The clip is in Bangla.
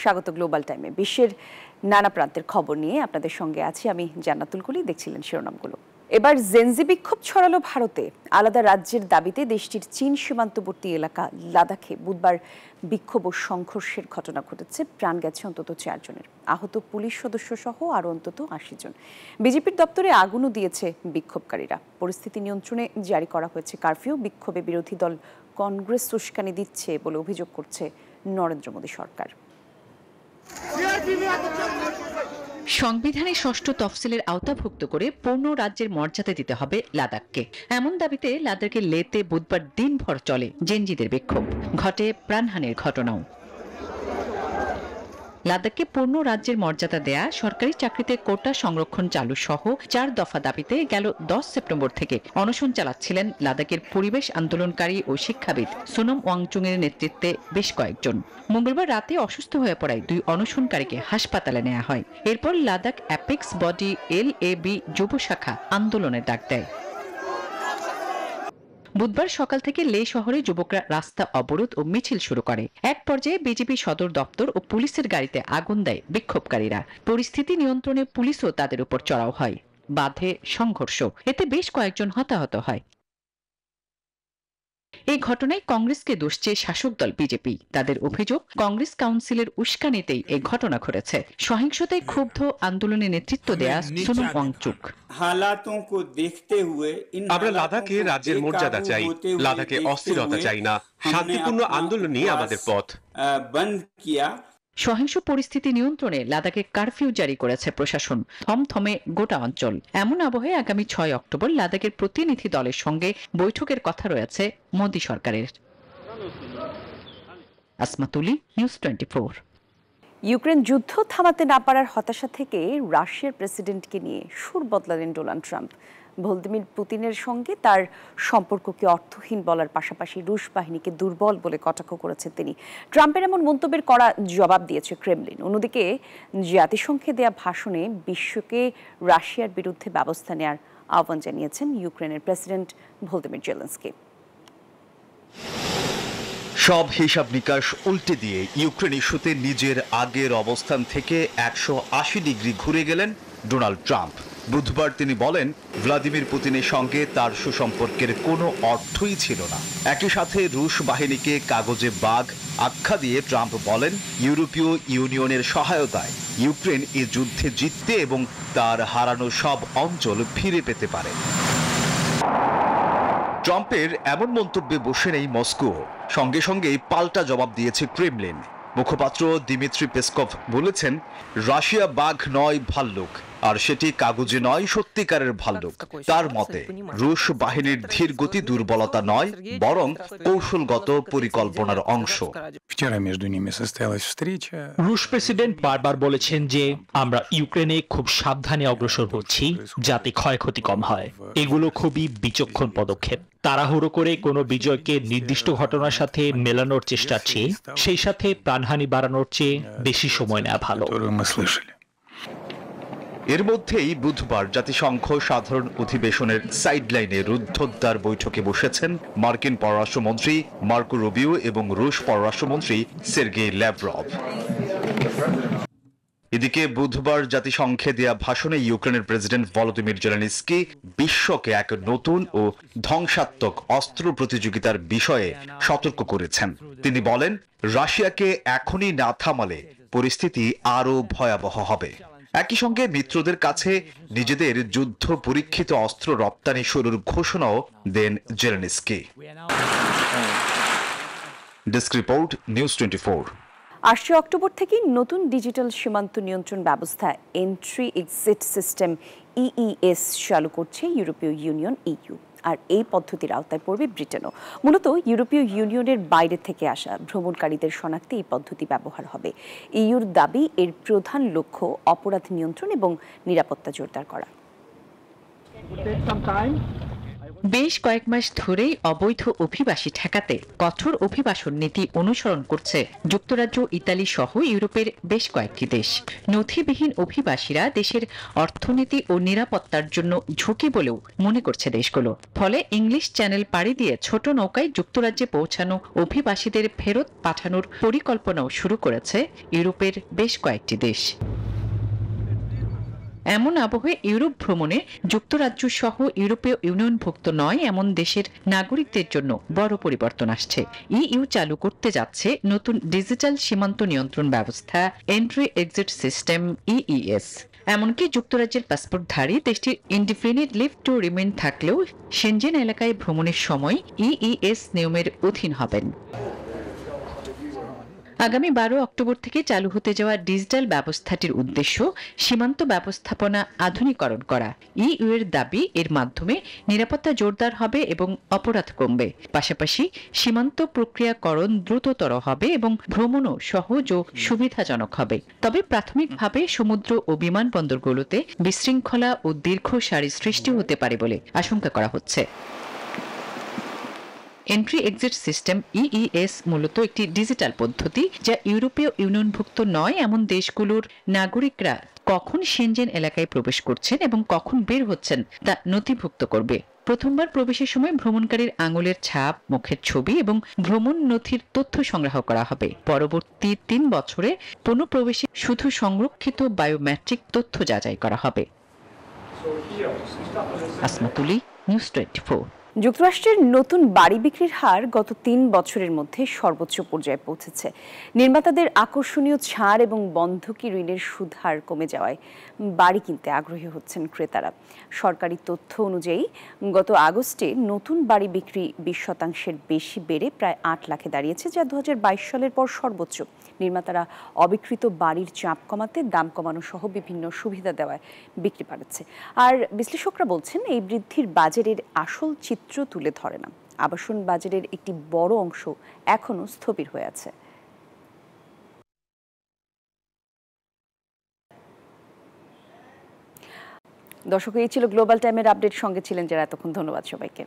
স্বাগত গ্লোবাল টাইমে। বিশ্বের নানা প্রান্তের খবর নিয়ে আপনাদের সঙ্গে আছি আমি জান্নাতুল কলি। দেখছিলেন শিরোনামগুলো। এবার জেনজি বিক্ষোভ ছড়ালো ভারতে। আলাদা রাজ্যের দাবিতে দেশটির চীন সীমান্তবর্তী এলাকা লাদাখে বুধবার বিক্ষোভ ও সংঘর্ষের ঘটনা ঘটেছে। প্রাণ গেছে অন্তত 4 জনের, আহত পুলিশ সদস্য সহ আরও অন্তত 80 জন। বিজেপির দপ্তরে আগুনও দিয়েছে বিক্ষোভকারীরা। পরিস্থিতি নিয়ন্ত্রণে জারি করা হয়েছে কারফিউ। বিক্ষোভে বিরোধী দল কংগ্রেস উস্কানি দিচ্ছে বলে অভিযোগ করছে নরেন্দ্র মোদী সরকার। সংবিধানে ষষ্ঠ তফসিলের আওতাভুক্ত করে পূর্ণ রাজ্যের মর্যাদা দিতে হবে লাদাখকে, এমন দাবিতে লাদাখের লেতে বুধবার দিনভর চলে জেনজিদের বিক্ষোভ। ঘটে প্রাণহানির ঘটনাও। লাদাখকে পূর্ণ রাজ্যের মর্যাদা দেয়া, সরকারি চাকরিতে কোটা সংরক্ষণ চালু সহ 4 দফা দাবিতে গেল 10 সেপ্টেম্বর থেকে অনশন চালাচ্ছিলেন লাদাখের পরিবেশ আন্দোলনকারী ও শিক্ষাবিদ সোনম ওয়াংচুং এর নেতৃত্বে বেশ কয়েকজন। মঙ্গলবার রাতে অসুস্থ হয়ে পড়ায় 2 অনশনকারীকে হাসপাতালে নেওয়া হয়। এরপর লাদাখ অ্যাপেক্স বডি LAB যুব শাখা আন্দোলনের ডাক দেয়। বুধবার সকাল থেকে লে শহরে যুবকরা রাস্তা অবরোধ ও মিছিল শুরু করে। এক পর্যায়ে বিজেপি সদর দপ্তর ও পুলিশের গাড়িতে আগুন দেয় বিক্ষোভকারীরা। পরিস্থিতি নিয়ন্ত্রণে পুলিশও তাদের উপর চড়াও হয়। বাধে সংঘর্ষ, এতে বেশ কয়েকজন হতাহত হয়। এই ঘটনায় কংগ্রেসকে দোষ চেয়ে শাসক দল বিজেপি। তাদের অভিযোগ, কংগ্রেস কাউন্সিলের উস্কানিতেই এই ঘটনা ঘটেছে। সহিংসতায় ক্ষুব্ধ আন্দোলনে নেতৃত্ব দেয়া সোনম ওয়াংচুক। আমরা লাদাখে রাজ্যের মর্যাদা চাই, লাদাখে অস্থিরতা চাই না, শান্তিপূর্ণ আন্দোলনই আমাদের পথ। সহিংস পরিস্থিতি নিয়ন্ত্রণে লাদাখে কারফিউ জারি করেছে প্রশাসন। থমথমে গোটা অঞ্চল। এমন আবহে আগামী 6 অক্টোবর লাদাখের প্রতিনিধি দলের সঙ্গে বৈঠকের কথা রয়েছে মোদী সরকারের। আসমাতুলি, নিউজ 24। ইউক্রেন যুদ্ধ থামাতে না পারার হতাশা থেকে রাশিয়ার প্রেসিডেন্টকে নিয়ে সুর বদলালেন ডোনাল্ড ট্রাম্প। ভ্লাদিমির পুতিনের সঙ্গে তার সম্পর্ককে অর্থহীন বলার পাশাপাশি রুশ বাহিনীকে দুর্বল বলে কটাক্ষ করেছেন তিনি। ট্রাম্পের এমন মন্তব্যের কড়া জবাব দিয়েছে ক্রেমলিন। অন্যদিকে জাতিসংঘে দেয়া ভাষণে বিশ্বকে রাশিয়ার বিরুদ্ধে ব্যবস্থা নেওয়ার আহ্বান জানিয়েছেন ইউক্রেনের প্রেসিডেন্ট ভলোদিমির জেলেনস্কি। সব হিসাব নিকাশ উল্টে দিয়ে ইউক্রেন ইস্যুতে নিজের আগের অবস্থান থেকে 180 ডিগ্রি ঘুরে গেলেন ডোনাল্ড ট্রাম্প। বুধবার তিনি বলেন, ভ্লাদিমির পুতিনের সঙ্গে তার সুসম্পর্কের কোনো অর্থই ছিল না। একই সাথে রুশ বাহিনীকে কাগজে বাঘ আখ্যা দিয়ে ট্রাম্প বলেন, ইউরোপীয় ইউনিয়নের সহায়তায় ইউক্রেন এই যুদ্ধে জিততে এবং তার হারানো সব অঞ্চল ফিরে পেতে পারে। ট্রাম্পের এমন মন্তব্যে বসে নেই মস্কো। সঙ্গে সঙ্গেই পাল্টা জবাব দিয়েছে ক্রেমলিন। মুখপাত্র দিমিত্রি পেসকভ বলেছেন, রাশিয়া বাঘ নয়, ভাল্লুক, আর সেটি কাগজে নয়, সত্যিকারের ভাল্লুক। তার মতে রুশ বাহিনীর ধীর গতি দুর্বলতা নয়, বরং কৌশলগত পরিকল্পনার অংশ। রুশ প্রেসিডেন্ট বারবার বলেছেন যে আমরা ইউক্রেনে খুব সাবধানে অগ্রসর হচ্ছি যাতে ক্ষয়ক্ষতি কম হয়। এগুলো খুবই বিচক্ষণ পদক্ষেপ। তাড়াহুড়ো করে কোনো বিজয়কে নির্দিষ্ট ঘটনার সাথে মেলানোর চেষ্টার চেয়ে, সেই সাথে প্রাণহানি বাড়ানোর চেয়ে বেশি সময় নেওয়া ভালো। এর মধ্যেই বুধবার জাতিসংঘ সাধারণ অধিবেশনের সাইডলাইনে রুদ্ধদ্বার বৈঠকে বসেছেন মার্কিন পররাষ্ট্রমন্ত্রী মার্কো রুবিও এবং রুশ পররাষ্ট্রমন্ত্রী সের্গেই ল্যাভরভ। এদিকে বুধবার জাতিসংঘে দেয়া ভাষণে ইউক্রেনের প্রেসিডেন্ট ভলোদিমির জেলেনস্কি বিশ্বকে এক নতুন ও ধ্বংসাত্মক অস্ত্র প্রতিযোগিতার বিষয়ে সতর্ক করেছেন। তিনি বলেন, রাশিয়াকে এখনই না থামালে পরিস্থিতি আরও ভয়াবহ হবে। একই সঙ্গে মিত্রদের কাছে নিজেদের যুদ্ধ পরীক্ষিত অস্ত্র রপ্তানি শুরুর ঘোষণাও দেন জেলেনস্কি। Desk report, news 24। 8 অক্টোবর থেকে নতুন ডিজিটাল সীমান্ত নিয়ন্ত্রণ ব্যবস্থা এন্ট্রি এক্সিট সিস্টেম EES চালু করছে ইউরোপীয় ইউনিয়ন EU। আর এই পদ্ধতির আওতায় পড়বে ব্রিটেনও। মূলত ইউরোপীয় ইউনিয়নের বাইরে থেকে আসা ভ্রমণকারীদের শনাক্তে এই পদ্ধতি ব্যবহার হবে। EUর দাবি, এর প্রধান লক্ষ্য অপরাধ নিয়ন্ত্রণ এবং নিরাপত্তা জোরদার করা। বেশ কয়েক মাস ধরেই অবৈধ অভিবাসী ঠেকাতে কঠোর অভিবাসন নীতি অনুসরণ করছে যুক্তরাজ্য, ইতালি সহ ইউরোপের বেশ কয়েকটি দেশ। নথিবিহীন অভিবাসীরা দেশের অর্থনীতি ও নিরাপত্তার জন্য ঝুঁকি বলেও মনে করছে দেশগুলো। ফলে ইংলিশ চ্যানেল পাড়ি দিয়ে ছোট নৌকায় যুক্তরাজ্যে পৌঁছানো অভিবাসীদের ফেরত পাঠানোর পরিকল্পনাও শুরু করেছে ইউরোপের বেশ কয়েকটি দেশ। এমন আবহে ইউরোপ ভ্রমণে যুক্তরাজ্য সহ ইউরোপীয় ইউনিয়নভুক্ত নয় এমন দেশের নাগরিকদের জন্য বড় পরিবর্তন আসছে। ইইউ চালু করতে যাচ্ছে নতুন ডিজিটাল সীমান্ত নিয়ন্ত্রণ ব্যবস্থা, এন্ট্রি এক্সিট সিস্টেম ইইএস। এমনকি যুক্তরাজ্যের পাসপোর্টধারী দেশটির ইনডিফিনিট লিভ টু রিমেইন থাকলেও সেনজেন এলাকায় ভ্রমণের সময় ইইএস নিয়মের অধীন হবেন। আগামী 12 অক্টোবর থেকে চালু হতে যাওয়া ডিজিটাল ব্যবস্থাটির উদ্দেশ্য সীমান্ত ব্যবস্থাপনা আধুনিকরণ করা। ইইউ এর দাবি এর মাধ্যমে নিরাপত্তা জোরদার হবে এবং অপরাধ কমবে। পাশাপাশি সীমান্ত প্রক্রিয়াকরণ দ্রুততর হবে এবং ভ্রমণও সহজ ও সুবিধাজনক হবে। তবে প্রাথমিকভাবে সমুদ্র ও বিমানবন্দরগুলোতে বিশৃঙ্খলা ও দীর্ঘ সারি সৃষ্টি হতে পারে বলে আশঙ্কা করা হচ্ছে। এন্ট্রি এক্সিট সিস্টেম ইইএস মূলত একটি ডিজিটাল পদ্ধতি যা ইউরোপীয় ইউনিয়নভুক্ত নয় এমন দেশগুলোর নাগরিকরা কখন সেনজেন এলাকায় প্রবেশ করছেন এবং কখন বের হচ্ছেন তা নথিভুক্ত করবে। প্রথমবার প্রবেশের সময় ভ্রমণকারীর আঙুলের ছাপ, মুখের ছবি এবং ভ্রমণ নথির তথ্য সংগ্রহ করা হবে। পরবর্তী 3 বছরে পুনঃপ্রবেশে শুধু সংরক্ষিত বায়োমেট্রিক তথ্য যাচাই করা হবে। আসমাতুলি, নিউজ 24। যুক্তরাষ্ট্রের নতুন বাড়ি বিক্রির হার গত 3 বছরের মধ্যে সর্বোচ্চ পর্যায়ে পৌঁছেছে। নির্মাতাদের আকর্ষণীয় ছাড় এবং বন্ধকি ঋণের সুদ হার কমে যাওয়ায় বাড়ি কিনতে আগ্রহী হচ্ছেন ক্রেতারা। সরকারি তথ্য অনুযায়ী গত আগস্টে নতুন বাড়ি বিক্রি 20% বেশি বেড়ে প্রায় 8 লাখে দাঁড়িয়েছে, যা 2022 সালের পর সর্বোচ্চ। নির্মাতারা অবিকৃত বাড়ির চাপ কমাতে দাম কমানো সহ বিভিন্ন সুবিধা দেওয়ায় বিক্রি বাড়ছে। আর বিশ্লেষকরা বলছেন এই বৃদ্ধির বাজারের আসল চিত্র তুলে ধরে না। আবাসন বাজারের একটি বড় অংশ এখনো স্থবির হয়ে আছে। দর্শক, এই ছিল গ্লোবাল টাইমের আপডেট। সঙ্গে ছিলেন যারা এতক্ষণ। ধন্যবাদ সবাইকে।